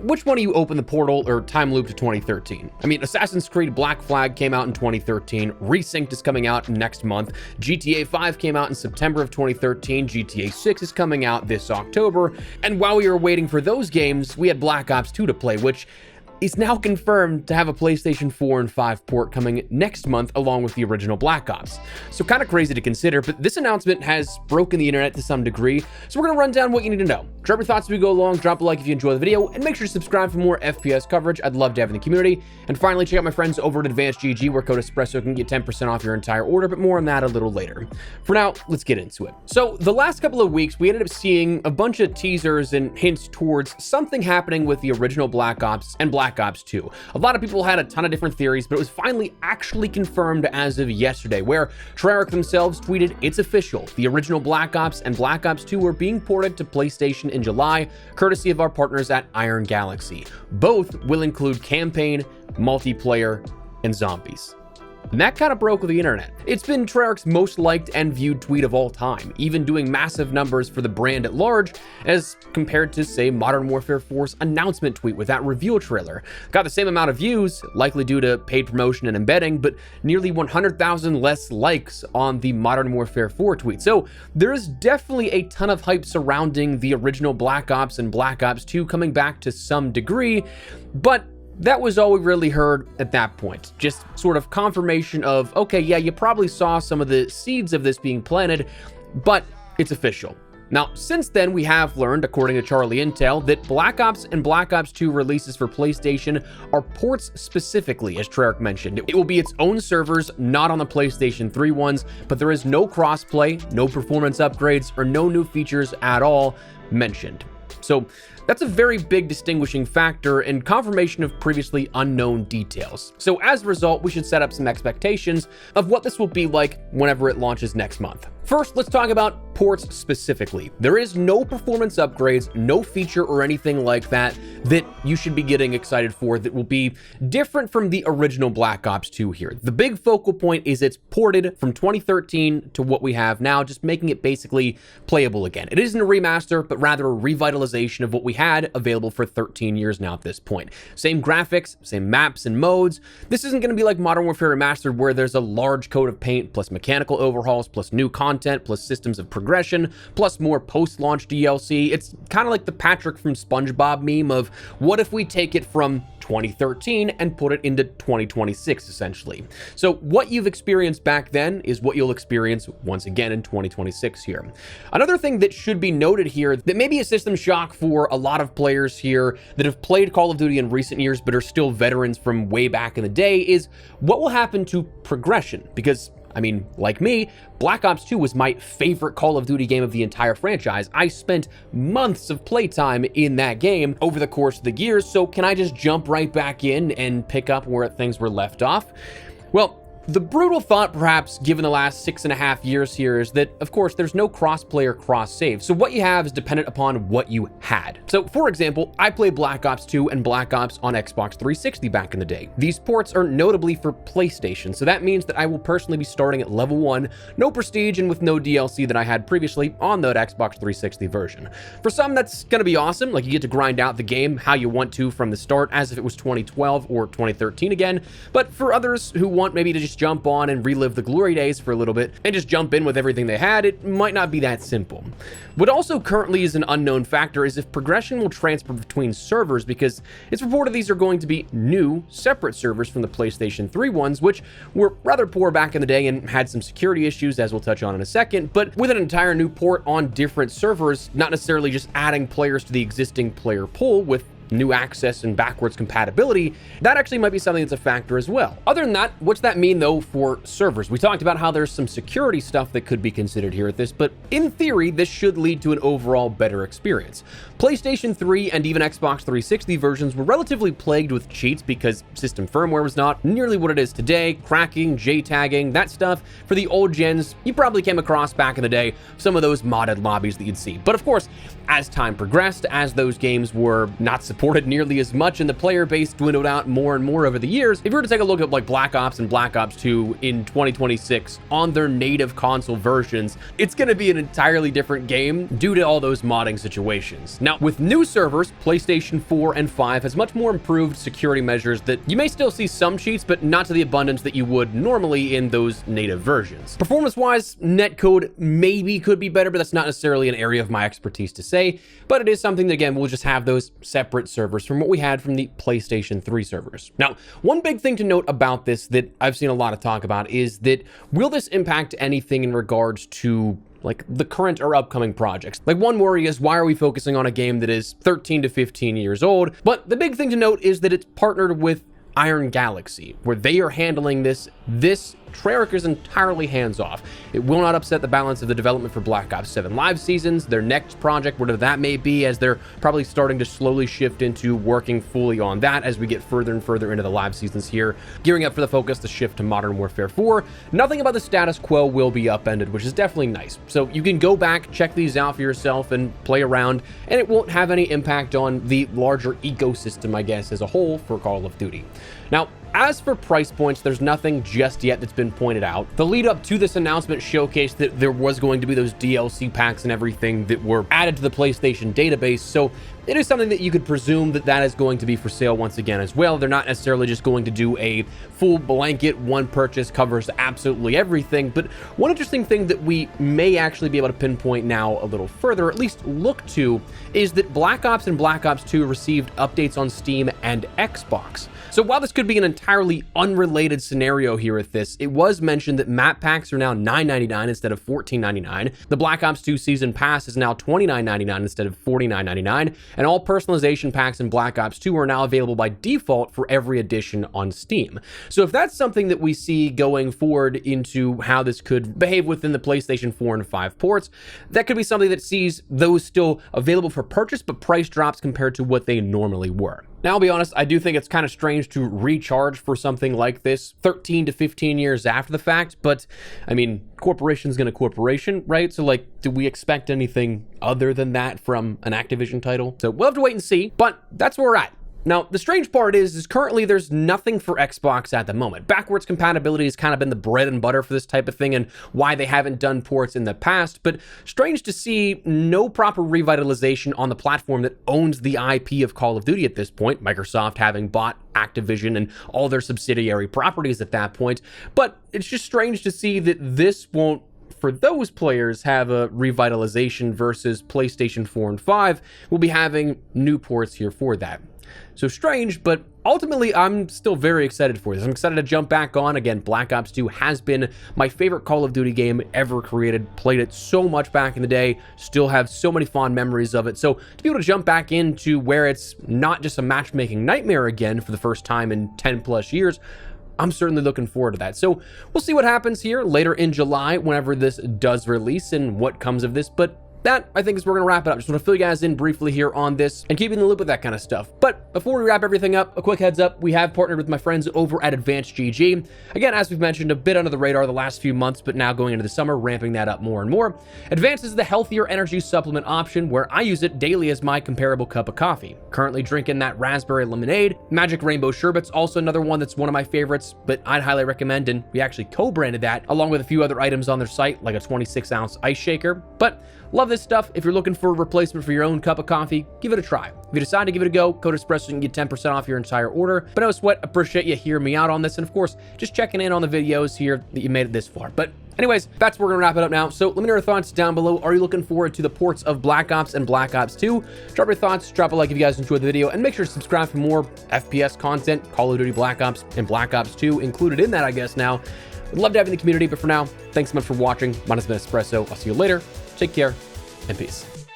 which one of you opened the portal or time loop to 2013? I mean, Assassin's Creed Black Flag came out in 2013, Resynced is coming out next month, GTA 5 came out in September of 2013, GTA 6 is coming out this October, and while we were waiting for those games, we had Black Ops 2 to play, which is now confirmed to have a PlayStation 4 and 5 port coming next month along with the original Black Ops. So kind of crazy to consider, but this announcement has broken the internet to some degree, so we're gonna run down what you need to know. Drop your thoughts as we go along, drop a like if you enjoy the video, and make sure to subscribe for more FPS coverage. I'd love to have in the community. And finally, check out my friends over at Advanced GG, where code Espresso can get 10% off your entire order, but more on that a little later. For now, let's get into it. So the last couple of weeks, we ended up seeing a bunch of teasers and hints towards something happening with the original Black Ops and Black Ops 2. A lot of people had a ton of different theories, but it was finally actually confirmed as of yesterday, where Treyarch themselves tweeted, "It's official. The original Black Ops and Black Ops 2 are being ported to PlayStation in July, courtesy of our partners at Iron Galaxy. Both will include campaign, multiplayer, and zombies." And that kind of broke the internet. It's been Treyarch's most liked and viewed tweet of all time, even doing massive numbers for the brand at large as compared to, say, Modern Warfare 4's announcement tweet with that reveal trailer. Got the same amount of views, likely due to paid promotion and embedding, but nearly 100,000 less likes on the Modern Warfare 4 tweet. So there is definitely a ton of hype surrounding the original Black Ops and Black Ops 2 coming back to some degree, but that was all we really heard at that point. Just sort of confirmation of, okay, yeah, you probably saw some of the seeds of this being planted, but it's official. Now, since then, we have learned, according to Charlie Intel, that Black Ops and Black Ops 2 releases for PlayStation are ports specifically, as Treyarch mentioned. It will be its own servers, not on the PlayStation 3 ones, but there is no crossplay, no performance upgrades, or no new features at all mentioned. So that's a very big distinguishing factor and confirmation of previously unknown details. So as a result, we should set up some expectations of what this will be like whenever it launches next month. First, let's talk about ports specifically. There is no performance upgrades, no feature or anything like that that you should be getting excited for that will be different from the original Black Ops 2 here. The big focal point is it's ported from 2013 to what we have now, just making it basically playable again. It isn't a remaster, but rather a revitalization of what we had available for 13 years now at this point. Same graphics, same maps and modes. This isn't going to be like Modern Warfare Remastered, where there's a large coat of paint plus mechanical overhauls plus new content plus systems of progression plus more post-launch DLC. It's kind of like the Patrick from SpongeBob meme of, what if we take it from 2013 and put it into 2026, essentially. So what you've experienced back then is what you'll experience once again in 2026 here. Another thing that should be noted here that may be a system shock for a lot of players here that have played Call of Duty in recent years but are still veterans from way back in the day is what will happen to progression, because I mean, like me, Black Ops 2 was my favorite Call of Duty game of the entire franchise. I spent months of playtime in that game over the course of the years, so can I just jump right back in and pick up where things were left off? Well, the brutal thought, perhaps, given the last 6.5 years here, is that, of course, there's no cross-play or cross-save, so what you have is dependent upon what you had. So, for example, I played Black Ops 2 and Black Ops on Xbox 360 back in the day. These ports are notably for PlayStation, so that means that I will personally be starting at level 1, no prestige, and with no DLC that I had previously on that Xbox 360 version. For some, that's gonna be awesome, like you get to grind out the game how you want to from the start, as if it was 2012 or 2013 again, but for others who want maybe to just jump on and relive the glory days for a little bit and just jump in with everything they had, it might not be that simple. What also currently is an unknown factor is if progression will transfer between servers, because it's reported these are going to be new, separate servers from the PlayStation 3 ones, which were rather poor back in the day and had some security issues, as we'll touch on in a second, but with an entire new port on different servers, not necessarily just adding players to the existing player pool with new access and backwards compatibility, that actually might be something that's a factor as well. Other than that, what's that mean though for servers? We talked about how there's some security stuff that could be considered here at this, but in theory, this should lead to an overall better experience. PlayStation 3 and even Xbox 360 versions were relatively plagued with cheats because system firmware was not nearly what it is today, cracking, JTagging, that stuff. For the old gens, you probably came across back in the day some of those modded lobbies that you'd see. But of course, as time progressed, as those games were not supported supported nearly as much, and the player base dwindled out more and more over the years. If you were to take a look at like Black Ops and Black Ops 2 in 2026 on their native console versions, it's going to be an entirely different game due to all those modding situations. Now, with new servers, PlayStation 4 and 5 has much more improved security measures that you may still see some cheats, but not to the abundance that you would normally in those native versions. Performance-wise, netcode maybe could be better, but that's not necessarily an area of my expertise to say, but it is something that, again, we'll just have those separate servers from what we had from the PlayStation 3 servers. Now, one big thing to note about this that I've seen a lot of talk about is that will this impact anything in regards to like the current or upcoming projects? Like, one worry is, why are we focusing on a game that is 13 to 15 years old? But the big thing to note is that it's partnered with Iron Galaxy, where they are handling this Treyarch is entirely hands-off. It will not upset the balance of the development for Black Ops 7 live seasons, their next project, whatever that may be, as they're probably starting to slowly shift into working fully on that as we get further and further into the live seasons here, gearing up for the focus to shift to Modern Warfare 4. Nothing about the status quo will be upended, which is definitely nice. So you can go back, check these out for yourself, and play around, and it won't have any impact on the larger ecosystem, I guess, as a whole for Call of Duty. Now, as for price points, there's nothing just yet that's been pointed out. The lead up to this announcement showcased that there was going to be those DLC packs and everything that were added to the PlayStation database, so it is something that you could presume that is going to be for sale once again as well. They're not necessarily just going to do a full blanket, one purchase covers absolutely everything, but one interesting thing that we may actually be able to pinpoint now a little further, or at least look to, is that Black Ops and Black Ops 2 received updates on Steam and Xbox. So while this could be an entirely unrelated scenario here with this, it was mentioned that map packs are now $9.99 instead of $14.99. The Black Ops 2 Season Pass is now $29.99 instead of $49.99. And all personalization packs in Black Ops 2 are now available by default for every edition on Steam. So if that's something that we see going forward into how this could behave within the PlayStation 4 and 5 ports, that could be something that sees those still available for purchase, but price drops compared to what they normally were. Now, I'll be honest, I do think it's kind of strange to recharge for something like this 13 to 15 years after the fact, but I mean, corporation's gonna corporation, right? So like, do we expect anything other than that from an Activision title? So we'll have to wait and see, but that's where we're at. Now, the strange part is currently there's nothing for Xbox at the moment. Backwards compatibility has kind of been the bread and butter for this type of thing and why they haven't done ports in the past, but strange to see no proper revitalization on the platform that owns the IP of Call of Duty at this point, Microsoft having bought Activision and all their subsidiary properties at that point. But it's just strange to see that this won't, for those players, have a revitalization versus PlayStation 4 and 5 will be having new ports here for that. So strange, but ultimately, I'm still very excited for this. I'm excited to jump back on. Again, Black Ops 2 has been my favorite Call of Duty game ever created. Played it so much back in the day, still have so many fond memories of it. So to be able to jump back into where it's not just a matchmaking nightmare again for the first time in 10 plus years, I'm certainly looking forward to that. So we'll see what happens here later in July whenever this does release and what comes of this, but that, I think, is where we're going to wrap it up. Just want to fill you guys in briefly here on this and keep you in the loop with that kind of stuff. But before we wrap everything up, a quick heads up, we have partnered with my friends over at Advanced GG. Again, as we've mentioned, a bit under the radar the last few months, but now going into the summer, ramping that up more and more. Advanced is the healthier energy supplement option where I use it daily as my comparable cup of coffee. Currently drinking that raspberry lemonade. Magic Rainbow Sherbet's also another one that's one of my favorites, but I'd highly recommend, and we actually co-branded that along with a few other items on their site, like a 26-ounce ice shaker. But love this stuff. If you're looking for a replacement for your own cup of coffee, give it a try. If you decide to give it a go, code Espresso and get 10% off your entire order. But no sweat, appreciate you hearing me out on this. And of course, just checking in on the videos here that you made it this far. But anyways, that's where we're gonna wrap it up now. So let me know your thoughts down below. Are you looking forward to the ports of Black Ops and Black Ops 2? Drop your thoughts, drop a like if you guys enjoyed the video, and make sure to subscribe for more FPS content, Call of Duty Black Ops and Black Ops 2 included in that, I guess now. I'd love to have you in the community, but for now, thanks so much for watching. Mine has been Espresso. I'll see you later. Take care and peace.